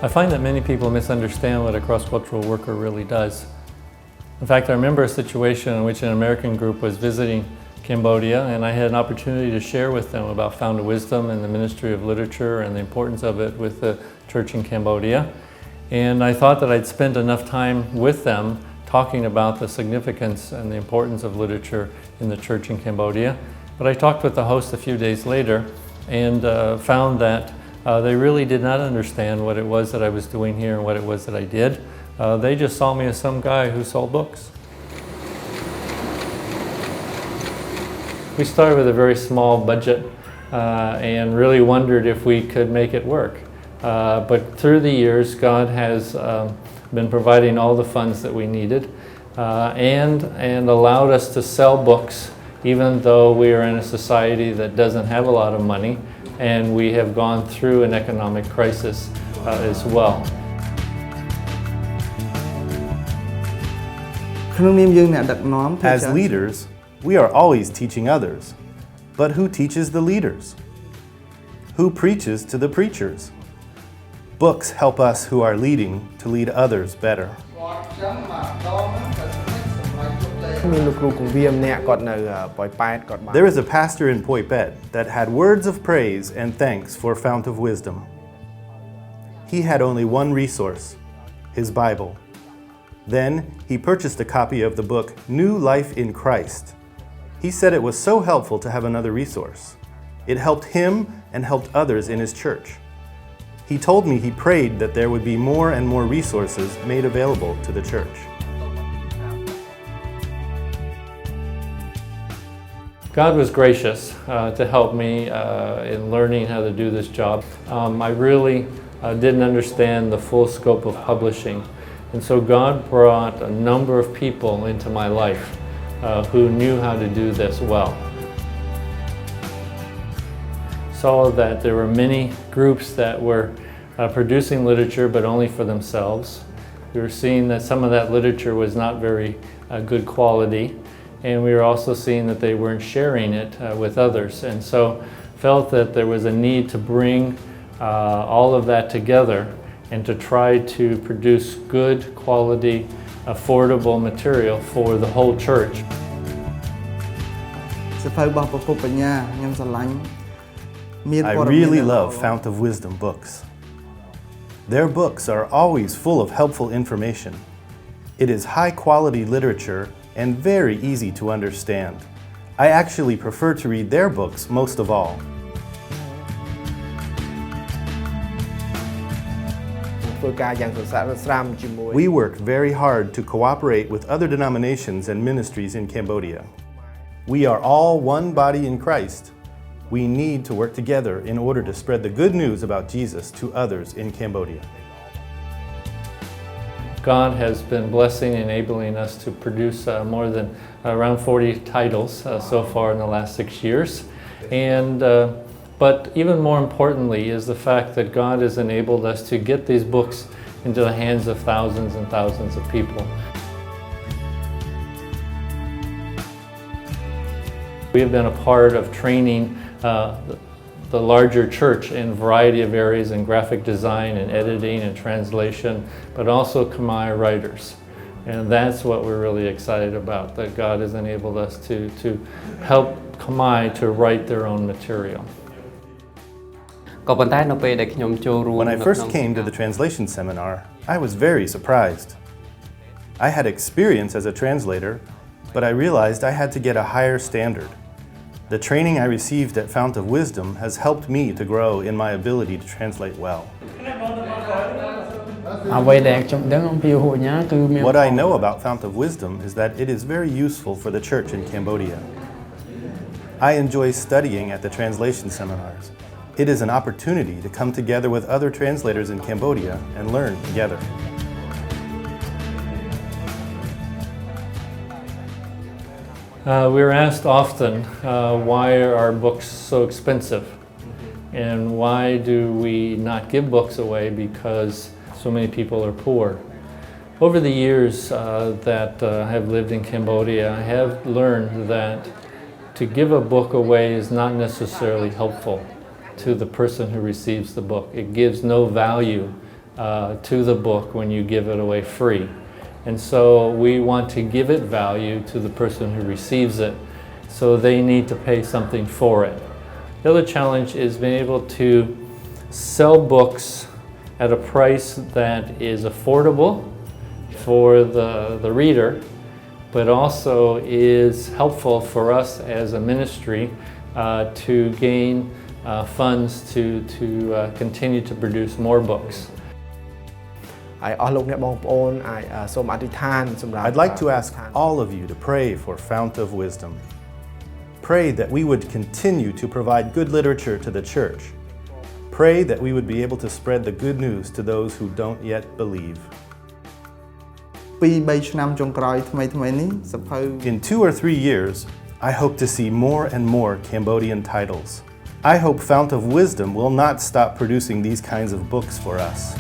I find that many people misunderstand what a cross-cultural worker really does. In fact, I remember a situation in which an American group was visiting Cambodia, and I had an opportunity to share with them about Fount of Wisdom and the ministry of literature and the importance of it with the church in Cambodia. And I thought that I'd spent enough time with them talking about the significance and the importance of literature in the church in Cambodia. But I talked with the host a few days later and found that they really did not understand what it was that I was doing here and what it was that I did. They just saw me as some guy who sold books. We started with a very small budget and really wondered if we could make it work. But through the years, God has been providing all the funds that we needed and allowed us to sell books even though we are in a society that doesn't have a lot of money, and we have gone through an economic crisis as well. As leaders, we are always teaching others. But who teaches the leaders? Who preaches to the preachers? Books help us who are leading to lead others better. There is a pastor in Phoi Phet that had words of praise and thanks for Fount of Wisdom. He had only one resource, his Bible. Then he purchased a copy of the book New Life in Christ. He said it was so helpful to have another resource. It helped him and helped others in his church. He told me he prayed that there would be more and more resources made available to the church. God was gracious to help me in learning how to do this job. I really didn't understand the full scope of publishing, and so God brought a number of people into my life who knew how to do this well. Saw that there were many groups that were producing literature but only for themselves. We were seeing that some of that literature was not very good quality, and we were also seeing that they weren't sharing it with others, and so felt that there was a need to bring all of that together and to try to produce good quality, affordable material for the whole church. I really love Fount of Wisdom books. Their books are always full of helpful information. It is high-quality literature and very easy to understand. I actually prefer to read their books most of all. We work very hard to cooperate with other denominations and ministries in Cambodia. We are all one body in Christ. We need to work together in order to spread the good news about Jesus to others in Cambodia. God has been blessing, enabling us to produce more than around 40 titles so far in the last 6 years. But even more importantly is the fact that God has enabled us to get these books into the hands of thousands and thousands of people. We have been a part of training the larger church in a variety of areas in graphic design and editing and translation, but also Khmer writers. And that's what we're really excited about, that God has enabled us to help Khmer to write their own material. When I first came to the translation seminar, I was very surprised. I had experience as a translator, but I realized I had to get a higher standard. The training I received at Fount of Wisdom has helped me to grow in my ability to translate well. What I know about Fount of Wisdom is that it is very useful for the church in Cambodia. I enjoy studying at the translation seminars. It is an opportunity to come together with other translators in Cambodia and learn together. We're asked often, why are our books so expensive? And why do we not give books away because so many people are poor? Over the years that I have lived in Cambodia, I have learned that to give a book away is not necessarily helpful to the person who receives the book. It gives no value to the book when you give it away free. And so we want to give it value to the person who receives it, so they need to pay something for it. The other challenge is being able to sell books at a price that is affordable for the reader, but also is helpful for us as a ministry to gain funds to continue to produce more books. I'd like to ask all of you to pray for Fount of Wisdom. Pray that we would continue to provide good literature to the church. Pray that we would be able to spread the good news to those who don't yet believe. In 2 or 3 years, I hope to see more and more Cambodian titles. I hope Fount of Wisdom will not stop producing these kinds of books for us.